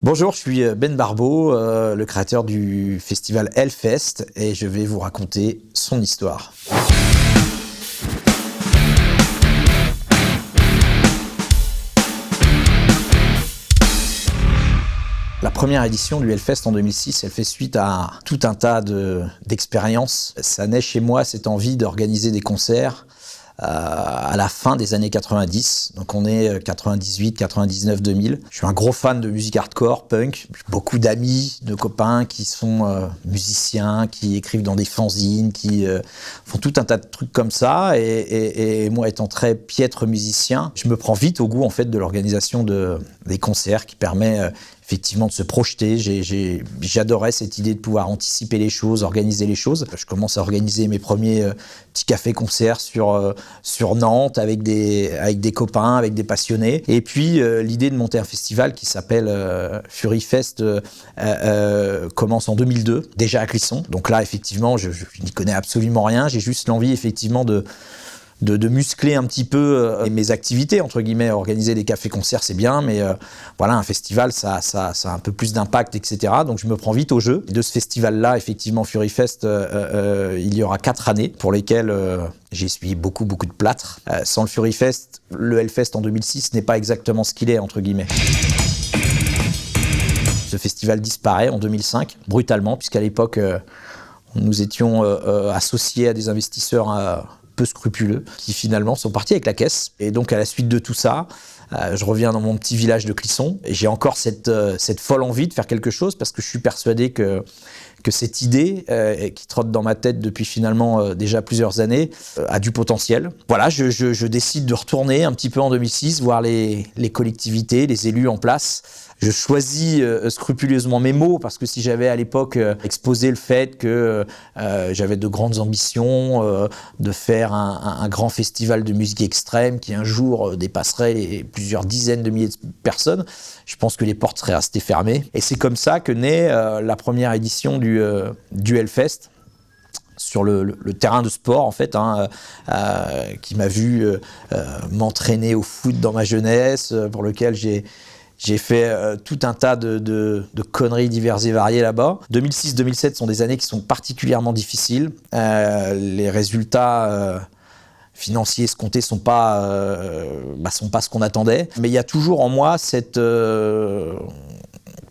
Bonjour, je suis Ben Barbeau, le créateur du festival Hellfest, et je vais vous raconter son histoire. La première édition du Hellfest en 2006, elle fait suite à tout un tas d'expériences. Ça naît chez moi cette envie d'organiser des concerts à la fin des années 90, donc on est 98, 99, 2000. Je suis un gros fan de musique hardcore, punk. J'ai beaucoup d'amis, de copains qui sont musiciens, qui écrivent dans des fanzines, qui font tout un tas de trucs comme ça. Et moi, étant très piètre musicien, je me prends vite au goût en fait de l'organisation des concerts qui permet effectivement de se projeter. J'adorais cette idée de pouvoir anticiper les choses, organiser les choses. Je commence à organiser mes premiers petits cafés-concerts sur Nantes avec des copains, avec des passionnés. Et puis l'idée de monter un festival qui s'appelle Furyfest commence en 2002, déjà à Clisson. Donc là, effectivement, je n'y connais absolument rien. J'ai juste l'envie, effectivement, de muscler un petit peu mes activités, entre guillemets. Organiser des cafés-concerts, c'est bien, mais voilà, un festival, ça a un peu plus d'impact, etc. Donc je me prends vite au jeu. Et de ce festival-là, effectivement, Furyfest, il y aura 4 années pour lesquelles j'ai essuyé beaucoup de plâtre. Sans le Furyfest, le Hellfest en 2006 n'est pas exactement ce qu'il est, entre guillemets. Ce festival disparaît en 2005, brutalement, puisqu'à l'époque, nous étions associés à des investisseurs peu scrupuleux, qui finalement sont partis avec la caisse. Et donc à la suite de tout ça, je reviens dans mon petit village de Clisson, et j'ai encore cette folle envie de faire quelque chose, parce que je suis persuadé que cette idée, qui trotte dans ma tête depuis finalement déjà plusieurs années, a du potentiel. Voilà, je décide de retourner un petit peu en 2006, voir les collectivités, les élus en place. Je choisis scrupuleusement mes mots, parce que si j'avais à l'époque exposé le fait que j'avais de grandes ambitions de faire un grand festival de musique extrême qui un jour dépasserait plusieurs dizaines de milliers de personnes, je pense que les portes seraient restées fermées. Et c'est comme ça que naît la première édition du Hellfest, sur le terrain de sport, en fait, qui m'a vu m'entraîner au foot dans ma jeunesse, pour lequel j'ai fait tout un tas de conneries diverses et variées là-bas. 2006-2007 sont des années qui sont particulièrement difficiles. Les résultats financiers escomptés sont pas ce qu'on attendait. Mais il y a toujours en moi cette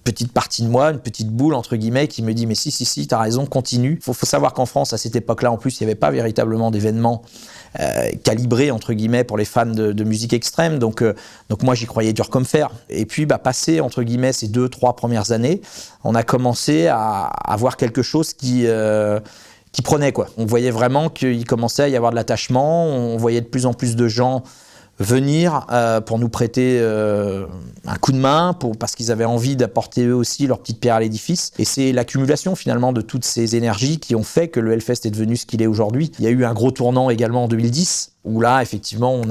petite partie de moi, une petite boule entre guillemets, qui me dit mais si, t'as raison, continue. Faut savoir qu'en France, à cette époque-là, en plus, il n'y avait pas véritablement d'événements calibrés entre guillemets pour les fans de musique extrême. Donc moi, j'y croyais dur comme fer. Et puis, passé entre guillemets ces 2-3 premières années, on a commencé à avoir quelque chose qui prenait, quoi. On voyait vraiment qu'il commençait à y avoir de l'attachement. On voyait de plus en plus de gens venir pour nous prêter un coup de main, parce qu'ils avaient envie d'apporter eux aussi leur petite pierre à l'édifice. Et c'est l'accumulation finalement de toutes ces énergies qui ont fait que le Hellfest est devenu ce qu'il est aujourd'hui. Il y a eu un gros tournant également en 2010, où là effectivement on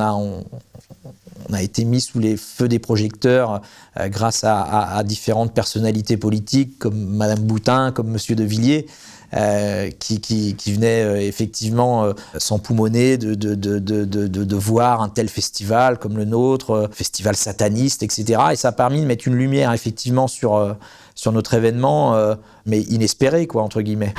a été mis sous les feux des projecteurs grâce à différentes personnalités politiques comme Madame Boutin, comme Monsieur de Villiers, qui venait effectivement s'empoumoner de voir un tel festival comme le nôtre, festival sataniste, etc. Et ça a permis de mettre une lumière effectivement sur notre événement, mais inespéré, quoi, entre guillemets.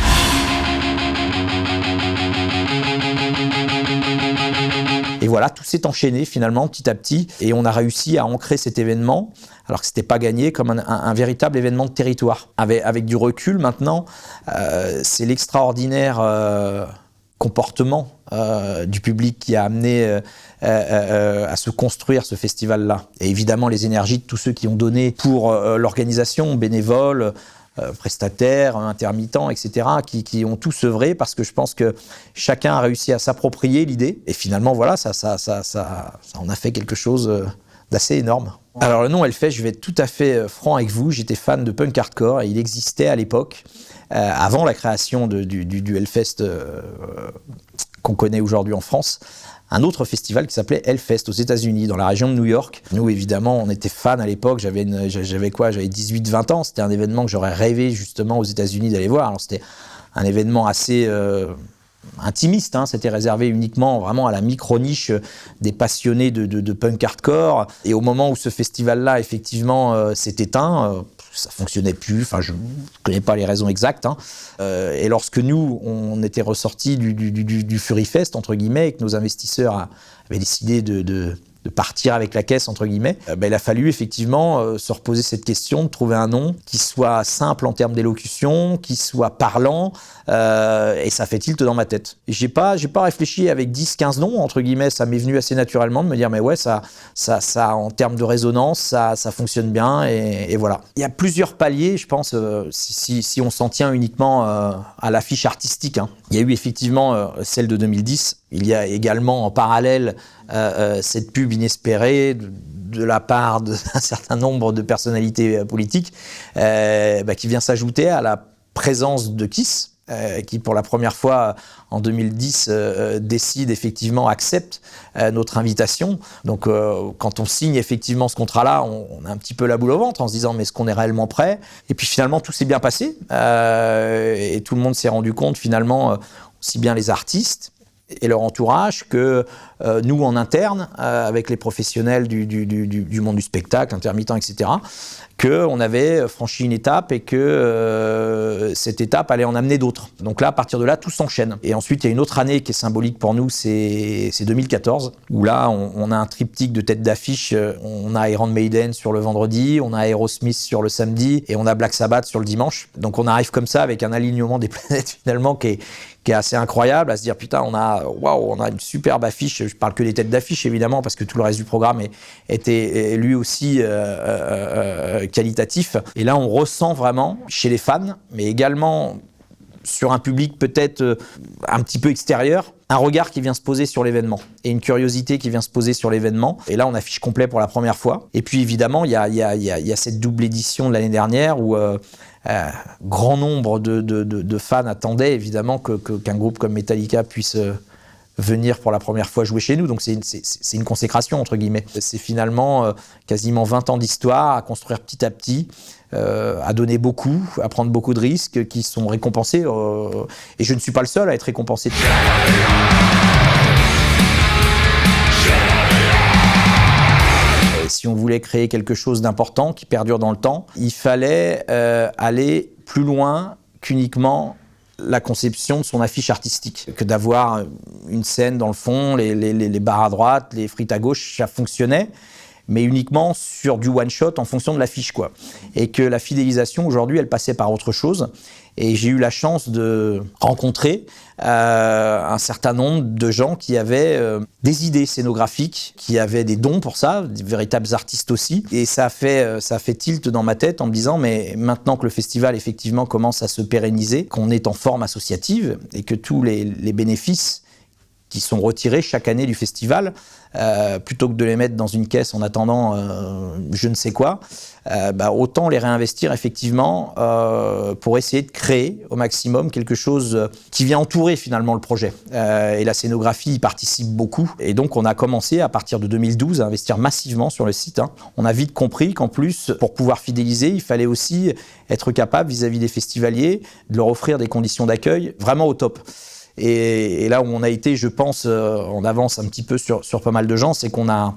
Et voilà, tout s'est enchaîné finalement petit à petit, et on a réussi à ancrer cet événement, alors que c'était pas gagné, comme un véritable événement de territoire. Avec du recul maintenant, c'est l'extraordinaire comportement du public qui a amené à se construire ce festival-là. Et évidemment les énergies de tous ceux qui ont donné pour l'organisation, bénévoles, prestataires, intermittents, etc., qui ont tous œuvré, parce que je pense que chacun a réussi à s'approprier l'idée. Et finalement, voilà, ça en a fait quelque chose d'assez énorme. Alors le nom Hellfest, je vais être tout à fait franc avec vous, j'étais fan de punk hardcore, et il existait à l'époque, avant la création du Hellfest qu'on connaît aujourd'hui en France, un autre festival qui s'appelait Hellfest aux États-Unis, dans la région de New York. Nous, évidemment, on était fans à l'époque. J'avais 18-20 ans. C'était un événement que j'aurais rêvé justement aux États-Unis d'aller voir. Alors, c'était un événement assez intimiste, hein. C'était réservé uniquement vraiment à la micro-niche des passionnés de punk hardcore. Et au moment où ce festival-là, effectivement, s'est éteint, ça fonctionnait plus. Enfin, je ne connais pas les raisons exactes. Et lorsque nous, on était ressortis du Furifest, entre guillemets, et que nos investisseurs avaient décidé de partir avec la caisse, entre guillemets, il a fallu effectivement se reposer cette question, de trouver un nom qui soit simple en termes d'élocution, qui soit parlant, et ça fait tilt dans ma tête. Et j'ai pas réfléchi avec 10-15 noms, entre guillemets, ça m'est venu assez naturellement de me dire, mais ouais, ça en termes de résonance, ça fonctionne bien, et voilà. Il y a plusieurs paliers, je pense, si on s'en tient uniquement à l'affiche artistique. Il y a eu effectivement celle de 2010, il y a également en parallèle cette pub inespérée de la part d'un certain nombre de personnalités politiques qui vient s'ajouter à la présence de Kiss, qui pour la première fois en 2010 décide effectivement, accepte notre invitation. Donc quand on signe effectivement ce contrat-là, on a un petit peu la boule au ventre en se disant mais est-ce qu'on est réellement prêt? Et puis finalement tout s'est bien passé et tout le monde s'est rendu compte finalement, aussi bien les artistes et leur entourage que nous en interne, avec les professionnels du monde du spectacle, intermittents, etc., qu'on avait franchi une étape et que cette étape allait en amener d'autres. Donc là, à partir de là, tout s'enchaîne. Et ensuite, il y a une autre année qui est symbolique pour nous, c'est 2014, où là, on a un triptyque de têtes d'affiche. On a Iron Maiden sur le vendredi, on a Aerosmith sur le samedi, et on a Black Sabbath sur le dimanche. Donc on arrive comme ça, avec un alignement des planètes, finalement, qui est assez incroyable, à se dire, putain, on a une superbe affiche. Je parle que des têtes d'affiche, évidemment, parce que tout le reste du programme était lui aussi qualitatif. Et là, on ressent vraiment, chez les fans, mais également sur un public peut-être un petit peu extérieur, un regard qui vient se poser sur l'événement et une curiosité qui vient se poser sur l'événement. Et là, on affiche complet pour la première fois. Et puis, évidemment, il y a cette double édition de l'année dernière où grand nombre de fans attendaient évidemment qu'un groupe comme Metallica puisse venir pour la première fois jouer chez nous. Donc c'est une consécration, entre guillemets. C'est finalement quasiment 20 ans d'histoire à construire petit à petit, à donner beaucoup, à prendre beaucoup de risques qui sont récompensés. Et je ne suis pas le seul à être récompensé. Si on voulait créer quelque chose d'important, qui perdure dans le temps, il fallait aller plus loin qu'uniquement la conception de son affiche artistique, que d'avoir une scène dans le fond, les bars à droite, les frites à gauche, ça fonctionnait, mais uniquement sur du one-shot en fonction de l'affiche, quoi. Et que la fidélisation, aujourd'hui, elle passait par autre chose. Et j'ai eu la chance de rencontrer un certain nombre de gens qui avaient des idées scénographiques, qui avaient des dons pour ça, des véritables artistes aussi. Et ça a fait tilt dans ma tête en me disant, mais maintenant que le festival effectivement commence à se pérenniser, qu'on est en forme associative et que tous les bénéfices qui sont retirés chaque année du festival, plutôt que de les mettre dans une caisse en attendant je ne sais quoi, autant les réinvestir effectivement pour essayer de créer au maximum quelque chose qui vient entourer finalement le projet. Et la scénographie y participe beaucoup. Et donc on a commencé à partir de 2012 à investir massivement sur le site. On a vite compris qu'en plus, pour pouvoir fidéliser, il fallait aussi être capable vis-à-vis des festivaliers de leur offrir des conditions d'accueil vraiment au top. Et là où on a été, je pense, on avance un petit peu sur pas mal de gens, c'est qu'on a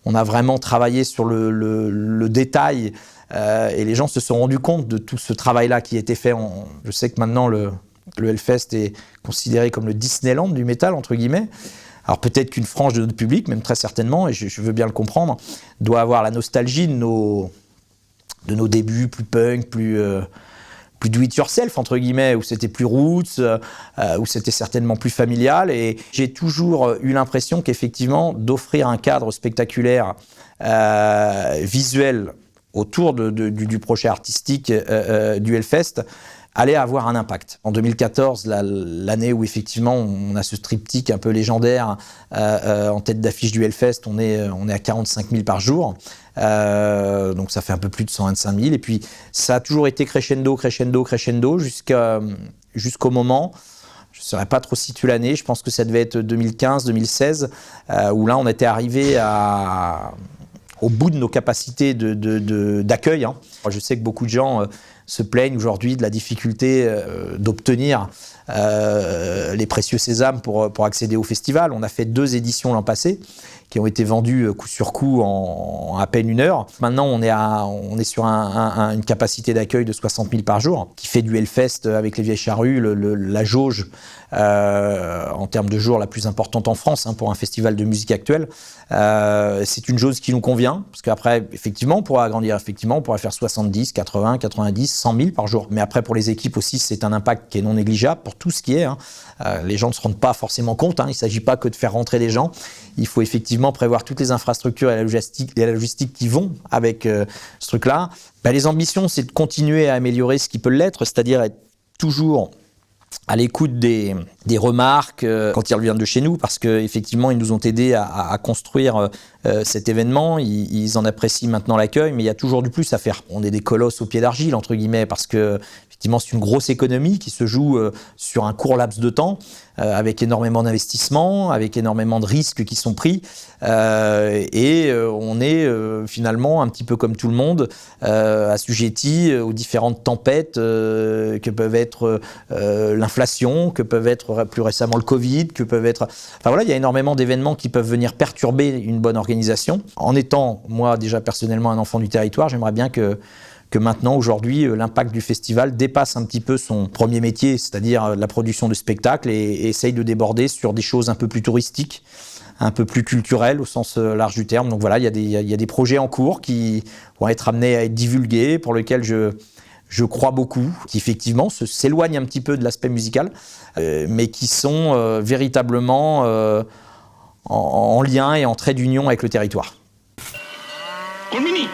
vraiment travaillé sur le détail et les gens se sont rendus compte de tout ce travail-là qui a été fait. Je sais que maintenant, le Hellfest est considéré comme le Disneyland du métal, entre guillemets. Alors peut-être qu'une frange de notre public, même très certainement, et je veux bien le comprendre, doit avoir la nostalgie de nos débuts plus punk, plus do-it-yourself, entre guillemets, où c'était plus roots, où c'était certainement plus familial. Et j'ai toujours eu l'impression qu'effectivement, d'offrir un cadre spectaculaire, visuel, autour du projet artistique du Hellfest, allait avoir un impact. En 2014, l'année où effectivement on a ce triptyque un peu légendaire en tête d'affiche du Hellfest, on est à 45 000 par jour. Donc ça fait un peu plus de 125 000. Et puis ça a toujours été crescendo jusqu'au moment, je ne saurais pas trop situer l'année, je pense que ça devait être 2015-2016, où là on était arrivé au bout de nos capacités d'accueil. Je sais que beaucoup de gens se plaignent aujourd'hui de la difficulté d'obtenir les précieux sésames pour accéder au festival. On a fait 2 éditions l'an passé, qui ont été vendus coup sur coup en à peine 1 heure. Maintenant, on est sur une capacité d'accueil de 60 000 par jour, qui fait du Hellfest avec les Vieilles Charrues la jauge en termes de jours la plus importante en France pour un festival de musique actuelle. C'est une jauge qui nous convient, parce qu'après, effectivement, on pourra agrandir, effectivement, on pourra faire 70, 80, 90, 100 000 par jour. Mais après, pour les équipes aussi, c'est un impact qui est non négligeable pour tout ce qui est. Les gens ne se rendent pas forcément compte. Il ne s'agit pas que de faire rentrer des gens. Il faut effectivement prévoir toutes les infrastructures et la logistique qui vont avec ce truc-là. Les ambitions, c'est de continuer à améliorer ce qui peut l'être, c'est-à-dire être toujours à l'écoute des remarques quand ils reviennent de chez nous, parce qu'effectivement, ils nous ont aidés à construire cet événement. Ils en apprécient maintenant l'accueil, mais il y a toujours du plus à faire. On est des colosses au pied d'argile, entre guillemets, parce que effectivement, c'est une grosse économie qui se joue sur un court laps de temps, avec énormément d'investissements, avec énormément de risques qui sont pris. Et on est finalement un petit peu comme tout le monde, assujetti aux différentes tempêtes que peuvent être l'inflation, que peuvent être plus récemment le Covid, que peuvent être... Enfin voilà, il y a énormément d'événements qui peuvent venir perturber une bonne organisation. En étant, moi, déjà personnellement un enfant du territoire, j'aimerais bien que maintenant, aujourd'hui, l'impact du festival dépasse un petit peu son premier métier, c'est-à-dire la production de spectacles, et essaye de déborder sur des choses un peu plus touristiques, un peu plus culturelles au sens large du terme. Donc voilà, il y a des projets en cours qui vont être amenés à être divulgués, pour lesquels je crois beaucoup, qui effectivement s'éloignent un petit peu de l'aspect musical, mais qui sont véritablement en lien et en trait d'union avec le territoire. Colmini.